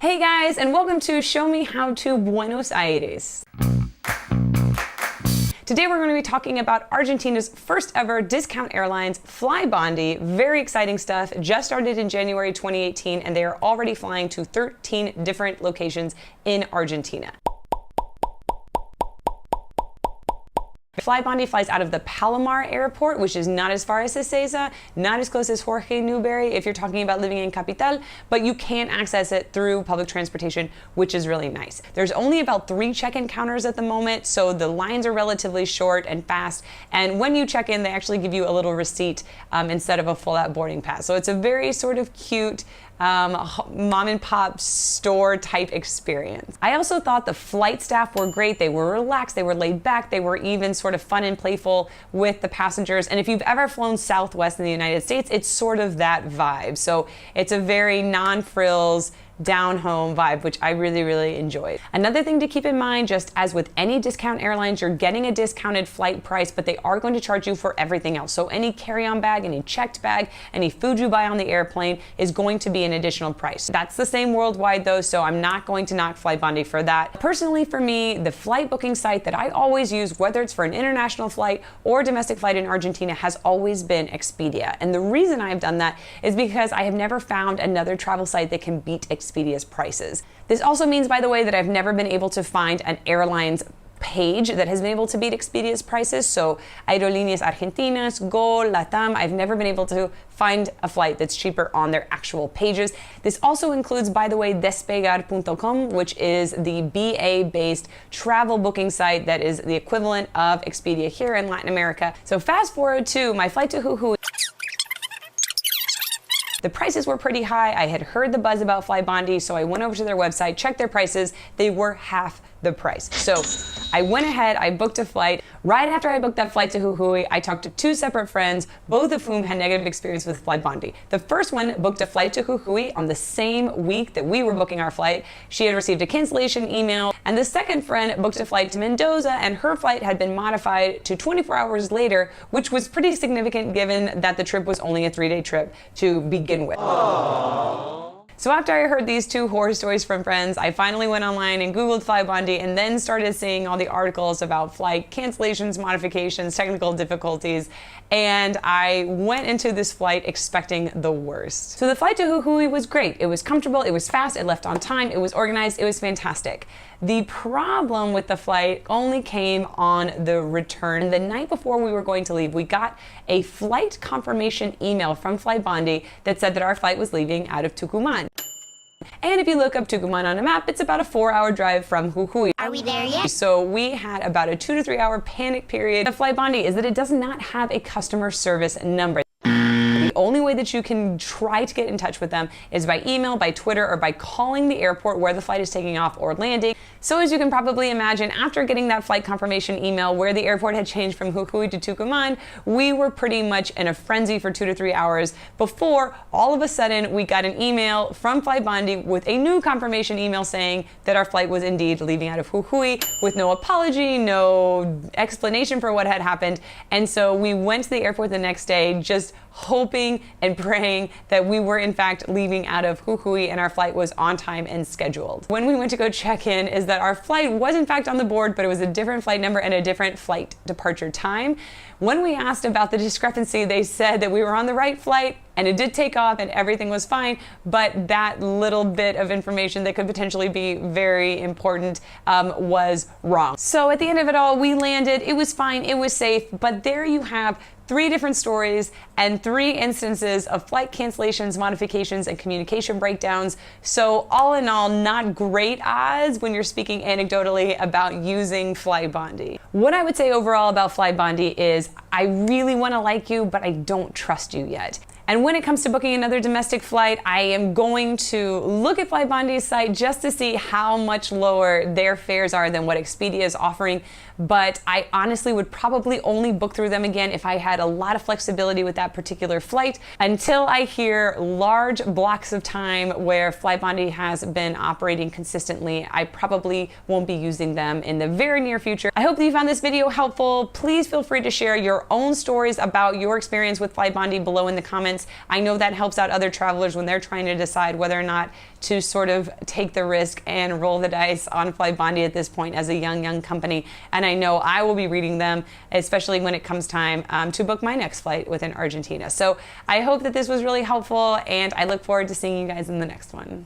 Hey guys, and welcome to Show Me How to Buenos Aires. Today we're going to be talking about Argentina's first ever discount airlines, FlyBondi. Very exciting stuff. Just started in January 2018 and they are already flying to 13 different locations in Argentina. FlyBondi flies out of the Palomar Airport, which is not as far as Ezeiza, not as close as Jorge Newbery if you're talking about living in Capital, but you can access it through public transportation, which is really nice. There's only about 3 check-in counters at the moment, so the lines are relatively short and fast, and when you check in, they actually give you a little receipt instead of a full-out boarding pass. So it's a very sort of cute mom and pop store type experience. I also thought the flight staff were great. They were relaxed, they were laid back, they were even sort of fun and playful with the passengers. And if you've ever flown Southwest in the United States, it's sort of that vibe. So it's a very non-frills, down home vibe, which I really enjoyed. Another thing to keep in mind, just as with any discount airlines, you're getting a discounted flight price, but they are going to charge you for everything else. So any carry-on bag, any checked bag, any food you buy on the airplane is going to be an additional price. That's the same worldwide though, so I'm not going to knock FlyBondi for that. Personally for me, the flight booking site that I always use, whether it's for an international flight or domestic flight in Argentina, has always been Expedia. And the reason I've done that is because I have never found another travel site that can beat Expedia's prices. This also means, by the way, that I've never been able to find an airline's page that has been able to beat Expedia's prices. So Aerolíneas Argentinas, Gol, LATAM, I've never been able to find a flight that's cheaper on their actual pages. This also includes, by the way, Despegar.com, which is the BA-based travel booking site that is the equivalent of Expedia here in Latin America. So fast forward to my flight to Jujuy. The prices were pretty high. I had heard the buzz about FlyBondi, so I went over to their website, checked their prices. They were half the price. So I went ahead, I booked a flight. Right after I booked that flight to Jujuy, I talked to 2 separate friends, both of whom had negative experience with FlyBondi. The first one booked a flight to Jujuy on the same week that we were booking our flight. She had received a cancellation email. And the second friend booked a flight to Mendoza, and her flight had been modified to 24 hours later, which was pretty significant given that the trip was only a 3-day trip to begin with. Aww. So after I heard these 2 horror stories from friends, I finally went online and Googled FlyBondi and then started seeing all the articles about flight cancellations, modifications, technical difficulties, and I went into this flight expecting the worst. So the flight to Jujuy was great. It was comfortable, it was fast, it left on time, it was organized, it was fantastic. The problem with the flight only came on the return. The night before we were going to leave, we got a flight confirmation email from FlyBondi that said that our flight was leaving out of Tucumán. And if you look up Tucumán on a map, it's about a 4-hour drive from Jujuy. Are we there yet? So we had about a 2 to 3 hour panic period. The FlyBondi is that it does not have a customer service number. The only way that you can try to get in touch with them is by email, by Twitter, or by calling the airport where the flight is taking off or landing. So as you can probably imagine, after getting that flight confirmation email where the airport had changed from Jujuy to Tucumán, we were pretty much in a frenzy for 2 to 3 hours before all of a sudden we got an email from FlyBondi with a new confirmation email saying that our flight was indeed leaving out of Jujuy with no apology, no explanation for what had happened. And so we went to the airport the next day just hoping and praying that we were in fact leaving out of Jujuy and our flight was on time and scheduled. When we went to go check in is that our flight was in fact on the board, but it was a different flight number and a different flight departure time. When we asked about the discrepancy, they said that we were on the right flight and it did take off and everything was fine, but that little bit of information that could potentially be very important was wrong. So at the end of it all, we landed, it was fine, it was safe, but there you have 3 different stories and 3 instances of flight cancellations, modifications, and communication breakdowns. So all in all, not great odds when you're speaking anecdotally about using FlyBondi. What I would say overall about FlyBondi is I really want to like you, but I don't trust you yet. And when it comes to booking another domestic flight, I am going to look at FlyBondi's site just to see how much lower their fares are than what Expedia is offering. But I honestly would probably only book through them again if I had a lot of flexibility with that particular flight until I hear large blocks of time where FlyBondi has been operating consistently. I probably won't be using them in the very near future. I hope that you found this video helpful. Please feel free to share your own stories about your experience with FlyBondi below in the comments. comments. I know that helps out other travelers when they're trying to decide whether or not to sort of take the risk and roll the dice on FlyBondi at this point as a young company. And I know I will be reading them, especially when it comes time to book my next flight within Argentina. So I hope that this was really helpful, and I look forward to seeing you guys in the next one.